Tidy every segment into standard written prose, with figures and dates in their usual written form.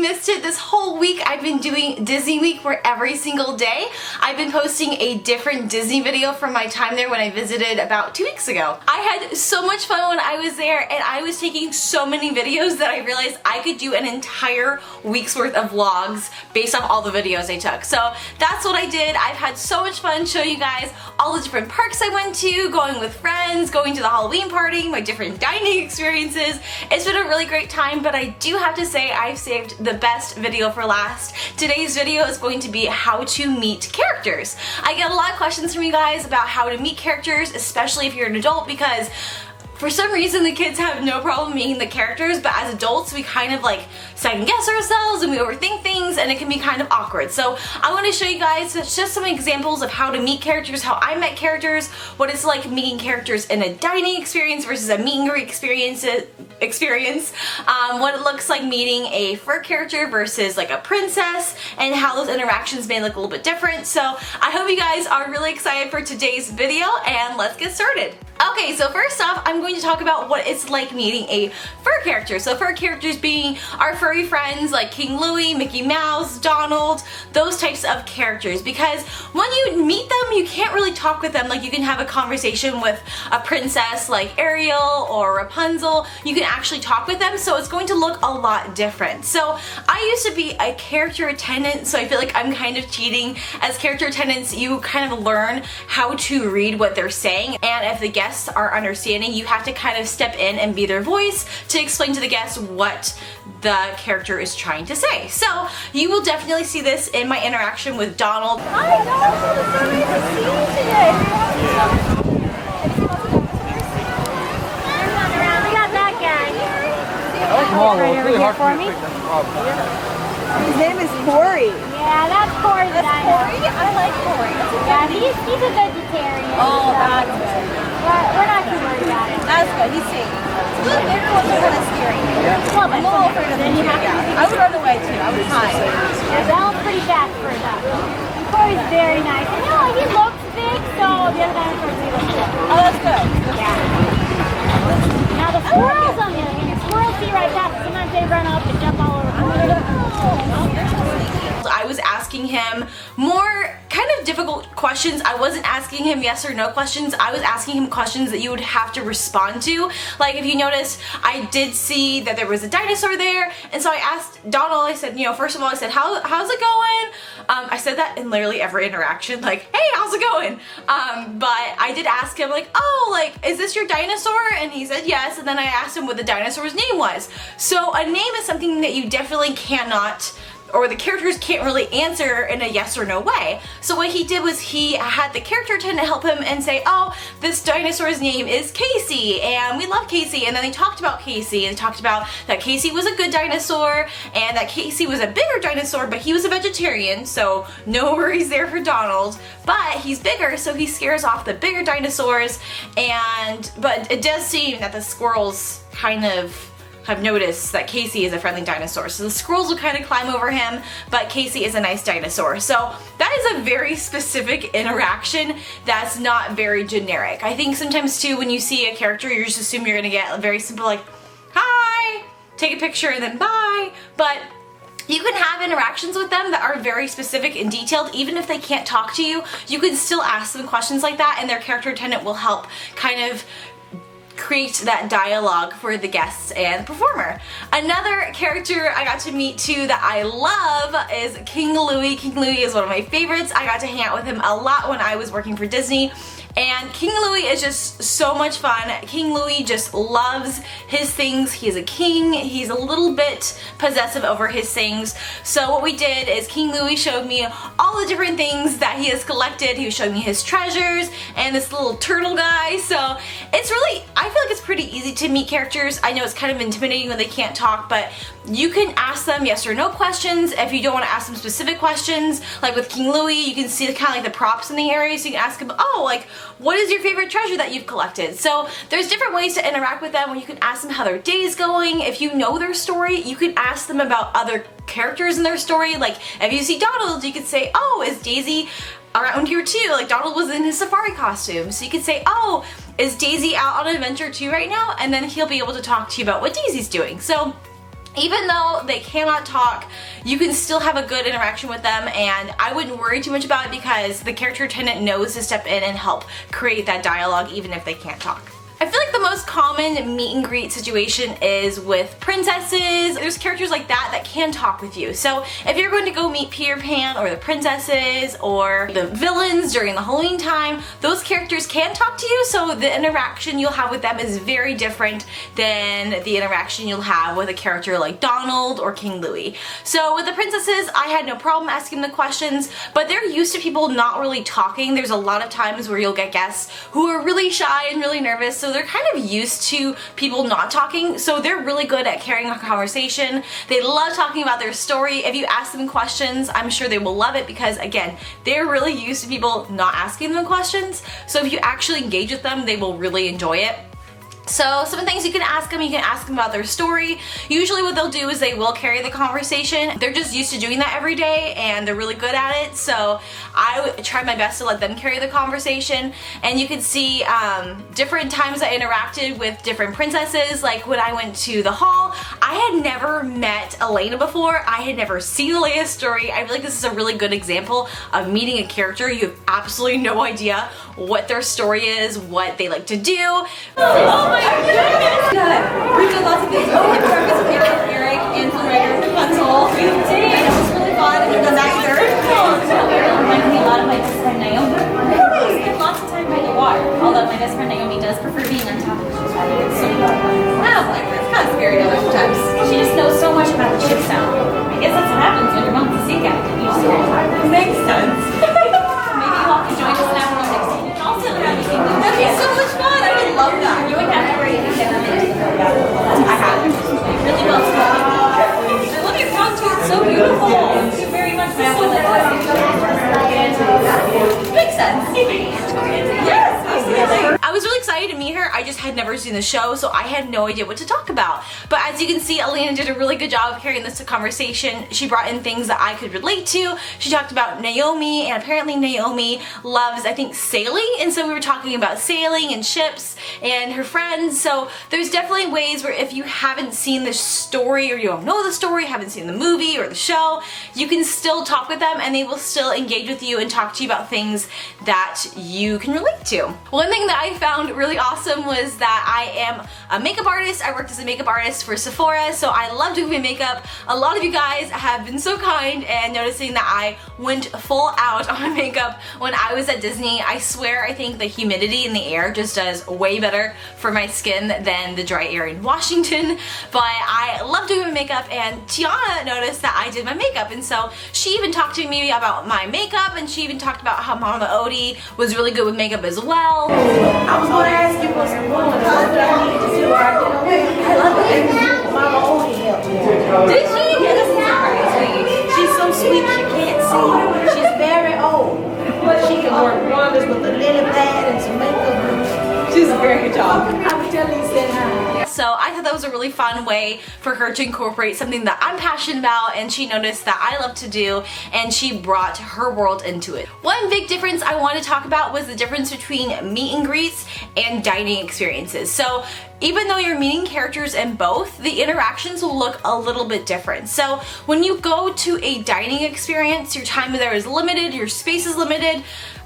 missed it, this whole week I've been doing Disney Week where every single day I've been posting a different Disney video from my time there when I visited about 2 weeks ago. I had so much fun when I was there, and I was taking so many videos that I realized I could do an entire week's worth of vlogs based off all the videos I took. So that's what I did. I've had so much fun showing you guys all the different parks I went to, going with friends, going to the Halloween party, my different dining experiences. It's been a really great time, but I do have to say I've saved the best video for last. Today's video is going to be how to meet characters. I get a lot of questions from you guys about how to meet characters, especially if you're an adult, because for some reason the kids have no problem meeting the characters, but as adults we kind of like second guess ourselves and we overthink things, and it can be kind of awkward. So I want to show you guys just some examples of how to meet characters, how I met characters, what it's like meeting characters in a dining experience versus a meet and greet experience, what it looks like meeting a fur character versus like a princess, and how those interactions may look a little bit different. So I hope you guys are really excited for today's video, and let's get started. Okay, so first off, I'm going to talk about what it's like meeting a fur character. So fur characters being our furry friends like King Louie, Mickey Mouse, Donald, those types of characters. Because when you meet them, you can't really talk with them like you can have a conversation with a princess like Ariel or Rapunzel. You can actually talk with them, so it's going to look a lot different. So I used to be a character attendant, so I feel like I'm kind of cheating. As character attendants, you kind of learn how to read what they're saying, and if the guests are understanding, you have to kind of step in and be their voice to explain to the guests what the character is trying to say. So you will definitely see this in my interaction with Donald. Hi Donald, it's so nice to see you today. We got that guy. Right over here for me. His name is Corey. Yeah, that's Corey. That's Corey? I like Corey. Yeah, he's a vegetarian. Oh, that's good. We're not too worried about it. That's good. He's safe. Look, everyone's kind of scary. Well, I'm a little afraid of him. Yeah. I would run away too. I would hide. Yeah, Donald's pretty fast for a dog. And Corey's very nice. And you know, he looks big, so the other dinosaurs do look big. Oh, that's good. Yeah. Now the squirrels on the other hand, squirrels see right past. Sometimes they run up and jump all over. I was asking him more kind of difficult questions. I wasn't asking him yes or no questions. I was asking him questions that you would have to respond to. Like if you noticed, I did see that there was a dinosaur there, and so I asked Donald, I said, you know, first of all, I said, how's it going? I said that in literally every interaction, like, hey, how's it going? But I did ask him like, oh, like, is this your dinosaur? And he said yes, and then I asked him what the dinosaur's name was. So a name is something that you definitely cannot, or the characters can't really answer in a yes or no way. So what he did was he had the character attendant help him and say, oh, this dinosaur's name is Casey, and we love Casey. And then they talked about Casey, and they talked about that Casey was a good dinosaur, and that Casey was a bigger dinosaur, but he was a vegetarian, so no worries there for Donald. But he's bigger, so he scares off the bigger dinosaurs, but it does seem that the squirrels kind of have noticed that Casey is a friendly dinosaur. So the squirrels will kind of climb over him, but Casey is a nice dinosaur. So that is a very specific interaction that's not very generic. I think sometimes too when you see a character you just assume you're gonna get a very simple like, hi, take a picture and then bye. But you can have interactions with them that are very specific and detailed. Even if they can't talk to you, you can still ask them questions like that, and their character attendant will help kind of create that dialogue for the guests and the performer. Another character I got to meet too that I love is King Louie. King Louie is one of my favorites. I got to hang out with him a lot when I was working for Disney. And King Louie is just so much fun. King Louie just loves his things. He's a king. He's a little bit possessive over his things. So what we did is King Louie showed me all the different things that he has collected. He was showing me his treasures and this little turtle guy. So it's really, I feel like it's pretty easy to meet characters. I know it's kind of intimidating when they can't talk, but you can ask them yes or no questions. If you don't want to ask them specific questions, like with King Louie, you can see kind of like the props in the area, so you can ask him, oh, like, what is your favorite treasure that you've collected? So there's different ways to interact with them where you can ask them how their day's going. If you know their story, you can ask them about other characters in their story. Like if you see Donald, you could say, oh, is Daisy around here too? Like Donald was in his safari costume. So you could say, oh, is Daisy out on an adventure too right now? And then he'll be able to talk to you about what Daisy's doing. So Even though they cannot talk, you can still have a good interaction with them, and I wouldn't worry too much about it because the character attendant knows to step in and help create that dialogue even if they can't talk. I feel like the most common meet and greet situation is with princesses. There's characters like that can talk with you. So if you're going to go meet Peter Pan or the princesses or the villains during the Halloween time, those characters can talk to you, so the interaction you'll have with them is very different than the interaction you'll have with a character like Donald or King Louie. So with the princesses, I had no problem asking the questions, but they're used to people not really talking. There's a lot of times where you'll get guests who are really shy and really nervous, so they're kind of used to people not talking, so they're really good at carrying a conversation. They love talking about their story. If you ask them questions, I'm sure they will love it because, again, they're really used to people not asking them questions, so if you actually engage with them, they will really enjoy it. So some of the things you can ask them about their story. Usually what they'll do is they will carry the conversation. They're just used to doing that every day and they're really good at it, so I try my best to let them carry the conversation. And you can see different times I interacted with different princesses. Like when I went to the hall, I had never met Elena before. I had never seen Elena's story. I feel like this is a really good example of meeting a character. You have absolutely no idea what their story is, what they like to do. Oh my goodness! We've done lots of things. Oh, we breakfast with Eric and Flynn Rider at Funsole. We did. And it was really fun. And we've done that either. It reminded me a lot of my best friend Naomi. Really? We spend lots of time by the water. Although my best friend Naomi does prefer being on top of the ship. So wow, like it's kind of scary other times. She just knows so much about the ship sound. I guess that's what happens when your mom's a sea captain. You just it makes sense. Maybe you'll have to join us now for our next season. And also around you. That'd be so much fun. I would love that. You would have to read it and I have. Really well spoken. I love your costume. It's so beautiful. Thank you very much. My one makes sense. Yes, absolutely. I was really excited to meet her. I just had never seen the show, so I had no idea what to talk about. But as you can see, Elena did a really good job of carrying this conversation. She brought in things that I could relate to. She talked about Naomi, and apparently Naomi loves, I think, sailing, and so we were talking about sailing and ships and her friends. So there's definitely ways where if you haven't seen the story or you don't know the story, haven't seen the movie or the show, you can still talk with them and they will still engage with you and talk to you about things that you can relate to. One thing that I found really awesome was that I am a makeup artist. I worked as a makeup artist for Sephora, so I love doing my makeup. A lot of you guys have been so kind and noticing that I went full out on my makeup when I was at Disney. I swear I think the humidity in the air just does way better for my skin than the dry air in Washington, but I love doing my makeup, and Tiana noticed that I did my makeup, and so she even talked to me about my makeup, and she even talked about how Mama Odie was really good with makeup as well. I was going to ask you for some more because I needed to do I love it. Mama Odie helped me. Did she? She's so sweet she can't see. She's very old. But she can work wonders with a lily pad and some makeup. She's a very good job. I would tell you to send her. So I thought that was a really fun way for her to incorporate something that I'm passionate about, and she noticed that I love to do, and she brought her world into it. One big difference I want to talk about was the difference between meet and greets and dining experiences. So even though you're meeting characters in both, the interactions will look a little bit different. So when you go to a dining experience, your time there is limited, your space is limited.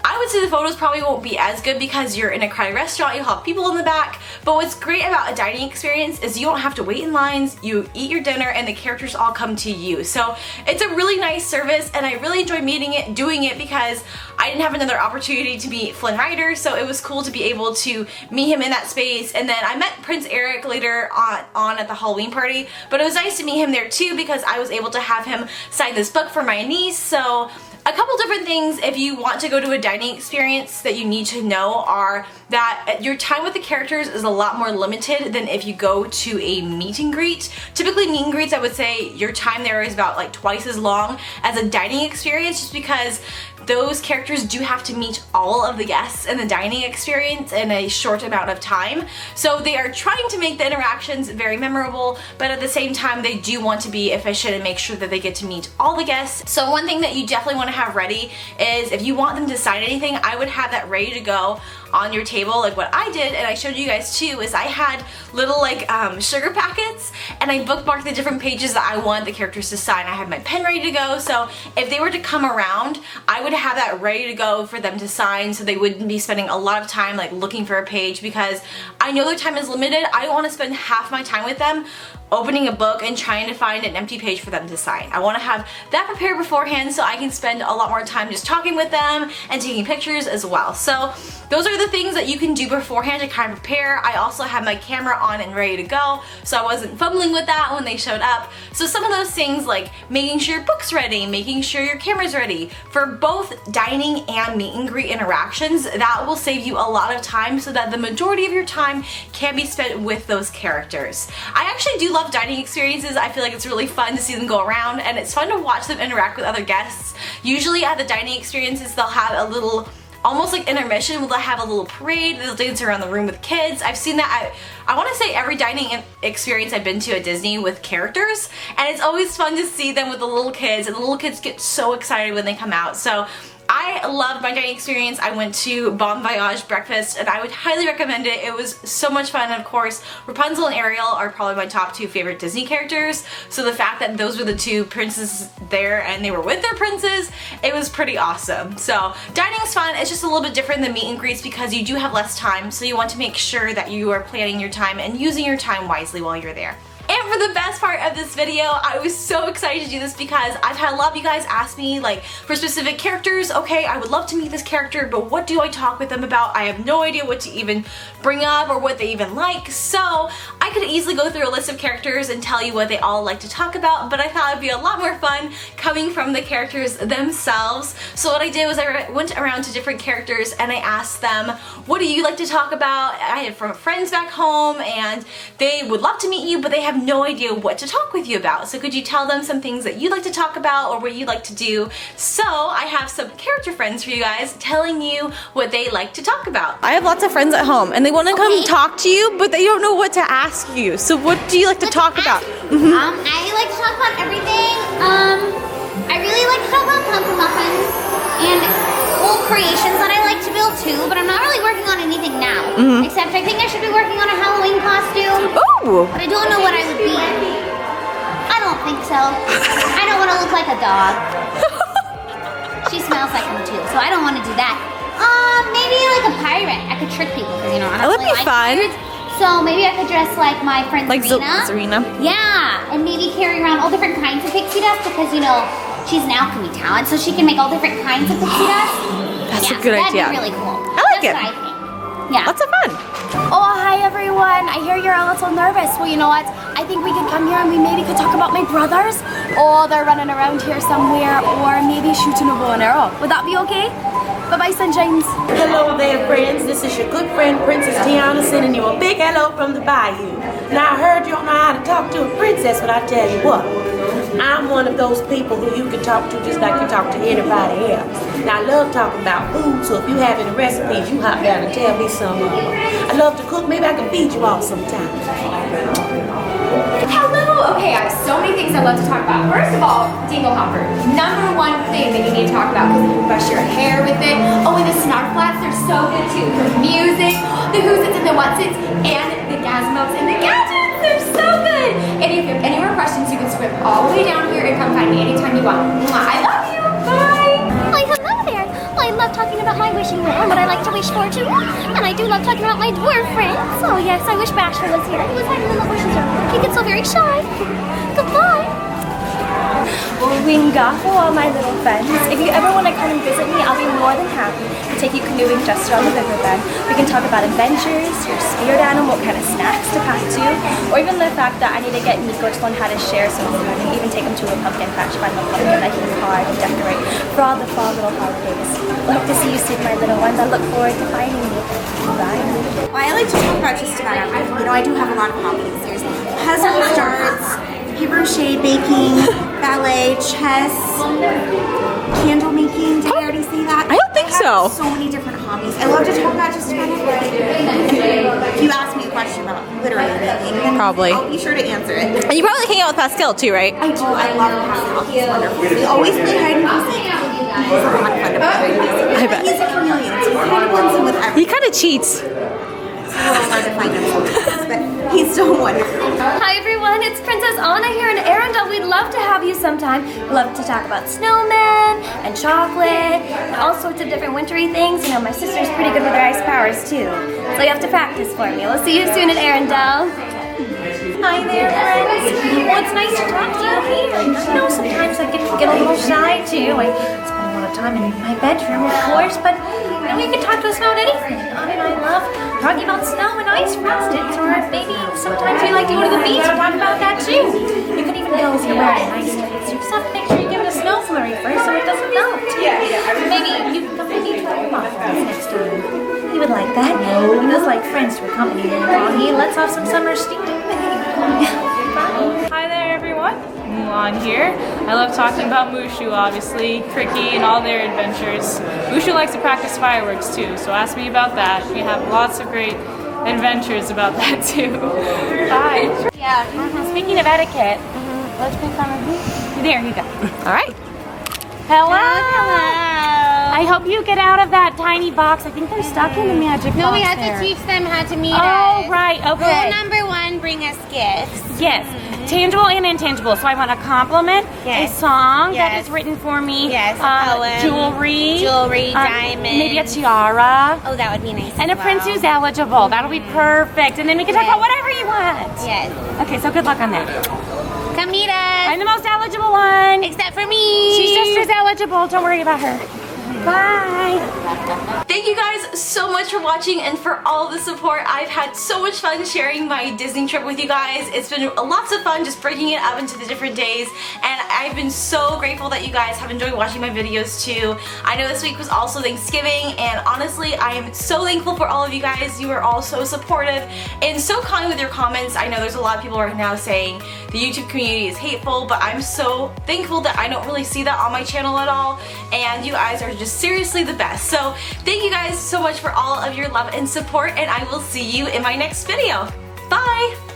I would say the photos probably won't be as good because you're in a crowded restaurant, you'll have people in the back, but what's great about a dining experience is you don't have to wait in lines, you eat your dinner, and the characters all come to you. So it's a really nice service, and I really enjoy doing it because I didn't have another opportunity to meet Flynn Rider, so it was cool to be able to meet him in that space. And then I met Prince Eric later on at the Halloween party, but it was nice to meet him there too because I was able to have him sign this book for my niece. So a couple different things if you want to go to a dining experience that you need to know are that your time with the characters is a lot more limited than if you go to a meet and greet. Typically meet and greets, I would say your time there is about like twice as long as a dining experience, just because those characters do have to meet all of the guests in the dining experience in a short amount of time. So they are trying to make the interactions very memorable, but at the same time they do want to be efficient and make sure that they get to meet all the guests. So one thing that you definitely want to have ready is if you want them to sign anything, I would have that ready to go on your table like what I did, and I showed you guys too, is I had little like sugar packets, and I bookmarked the different pages that I want the characters to sign. I had my pen ready to go, so if they were to come around, I would have that ready to go for them to sign, so they wouldn't be spending a lot of time like looking for a page, because I know their time is limited. I don't want to spend half my time with them opening a book and trying to find an empty page for them to sign. I want to have that prepared beforehand so I can spend a lot more time just talking with them and taking pictures as well. So those are the things that you can do beforehand to kind of prepare. I also had my camera on and ready to go, so I wasn't fumbling with that when they showed up. So some of those things like making sure your book's ready, making sure your camera's ready for both dining and meet and greet interactions, that will save you a lot of time so that the majority of your time can be spent with those characters. I actually do love dining experiences. I feel like it's really fun to see them go around, and it's fun to watch them interact with other guests. Usually at the dining experiences, they'll have a little, almost like intermission, they'll have a little parade, they'll dance around the room with kids. I've seen that I want to say every dining experience I've been to at Disney with characters, and it's always fun to see them with the little kids, and the little kids get so excited when they come out. So I loved my dining experience. I went to Bon Voyage breakfast, and I would highly recommend it. It was so much fun, and of course Rapunzel and Ariel are probably my top 2 favorite Disney characters, so the fact that those were the 2 princesses there and they were with their princes, it was pretty awesome. So dining is fun. It's just a little bit different than meet and greets because you do have less time, so you want to make sure that you are planning your time and using your time wisely while you're there. And for the best part of this video, I was so excited to do this because I've had a lot of you guys ask me like for specific characters, okay, I would love to meet this character, but what do I talk with them about? I have no idea what to even bring up or what they even like. So I could easily go through a list of characters and tell you what they all like to talk about, but I thought it'd be a lot more fun coming from the characters themselves. So what I did was I went around to different characters and I asked them, what do you like to talk about? I had friends back home and they would love to meet you, but they have no idea what to talk with you about. So could you tell them some things that you like to talk about or what you like to do? So I have some character friends for you guys telling you what they like to talk about. I have lots of friends at home and they want to come talk to you, but they don't know what to ask you. So what do you like to talk about? I like to talk about everything. I really like to talk about pumpkin muffins and old creations that I like to build too, but I'm not really working on anything now. Except I think I should be working on a Halloween costume. Ooh! But I don't know what I would be. I don't think so. I don't want to look like a dog. She smells like one too, so I don't want to do that. Maybe like a pirate. I could trick people because, you know, I don't really like pirates. So maybe I could dress like my friend Serena. Yeah, and maybe carry around all different kinds of pixie dust because, you know, she's an alchemy talent, so she can make all different kinds of pixie dust. That's a good idea. That'd be really cool. I like it. That's what I think. Yeah. Lots of fun. Oh, hi everyone. I hear you're a little nervous. Well, you know what? I think we could come here and we maybe could talk about my brothers. Oh, they're running around here somewhere, or maybe shooting a bow and arrow. Would that be okay? Bye-bye, sunshines. Hello there, friends. This is your good friend, Princess Tiana, sending you a big hello from the bayou. Now, I heard you don't know how to talk to a princess, but I tell you what, I'm one of those people who you can talk to just like you talk to anybody else. Now, I love talking about food, so if you have any recipes, you hop down and tell me some of them. I love to cook. Maybe I can feed you all sometime. Hello! Okay, I have so many things I'd love to talk about. First of all, Dingle Hopper. Number 1 thing that you need to talk about because you can brush your hair with it. Oh, and the snarf flats, they're so good too. The music, the who's its and the what's its, and the Gazmos and the gadgets, they're so good! And if you have any more questions, you can swim all the way down here and come find me anytime you want. I love you! Bye! Why, hello there. I love talking about my wishing well and what I like to wish for too. And I do love talking about my dwarf friends. Oh yes, I wish Bashful was here. He was having little wishes earlier. He gets so very shy. Goodbye. Winga, for all my little friends. If you ever want to come and visit me, I'll be more than happy to take you canoeing just around the riverbed. We can talk about adventures, your spirit animal, what kind of snacks to pack to, or even the fact that I need to get Nico to learn how to share some food and even take him to a pumpkin patch, find a pumpkin that he can carve and decorate for all the fall little holidays. I hope to see you soon, my little ones. I look forward to finding you. Bye. Well, I like to talk about just about everything. You know, I do have a lot of hobbies. There's puzzle starts, paper mache baking, ballet, chess, candle making. Did I already say that? I don't think so. So many different hobbies. I love to talk about just about everything. If you ask me a question about literally anything, then Probably. I'll be sure to answer it. And you probably hang out with Pascal too, right? I do. I love Pascal. He's wonderful. We always play hide and seek. He's a lot of fun to play. I bet. He's a chameleon, so he kind of blends in with everything. He kind of cheats. It's a little hard to find him sometimes, but he's still wonderful. Hi everyone, it's Princess Anna here in Arendelle. We'd love to have you sometime. Love to talk about snowmen and chocolate and all sorts of different wintry things. You know, my sister's pretty good with her ice powers too. So you have to practice for me. We'll see you soon in Arendelle. Hi there, friends. Well, it's nice to talk to you here. You know, sometimes I get a little shy too. I spend a lot of time in my bedroom, of course, but you know, you can talk to us about anything. I mean, I love talking about snow and ice, for instance, or maybe sometimes we like to go to the beach and talk about that too. You can even go if you're wearing ice skates. You just have to make sure you give it a snow flurry first so it doesn't melt. Maybe you can come with me to our office next time. He would like that. He does like friends to accompany him while he lets off some summer steam. Hi there everyone, Mulan here. I love talking about Mushu, obviously, Cricky and all their adventures. Mushu likes to practice fireworks too, so ask me about that. We have lots of great adventures about that too. Bye. Yeah, speaking of etiquette, let's pick on a There you go. All right. Hello. I hope you get out of that tiny box. I think they're stuck in the magic box. No, we have there. to teach them how to meet us. Oh, right, okay. Rule number 1, bring us gifts. Yes, tangible and intangible. So I want a compliment, Yes. a song that Yes. is written for me, Yes, a poem. jewelry, Diamonds. maybe a tiara, Oh, that would be nice. and a as prince well. who's eligible. That'll be perfect. And then we can talk Yes. about whatever you want. Yes. Okay, so good luck on that. Come meet us. I'm the most eligible one. Except for me. She's just as eligible. Don't worry about her. Bye. Thank you guys so much for watching and for all the support. I've had so much fun sharing my Disney trip with you guys. It's been lots of fun just breaking it up into the different days, and I've been so grateful that you guys have enjoyed watching my videos too. I know this week was also Thanksgiving, and honestly I am so thankful for all of you guys. You are all so supportive and so kind with your comments. I know there's a lot of people right now saying the YouTube community is hateful, but I'm so thankful that I don't really see that on my channel at all, and you guys are just seriously the best. So thank you guys so much for all of your love and support, and I will see you in my next video. Bye!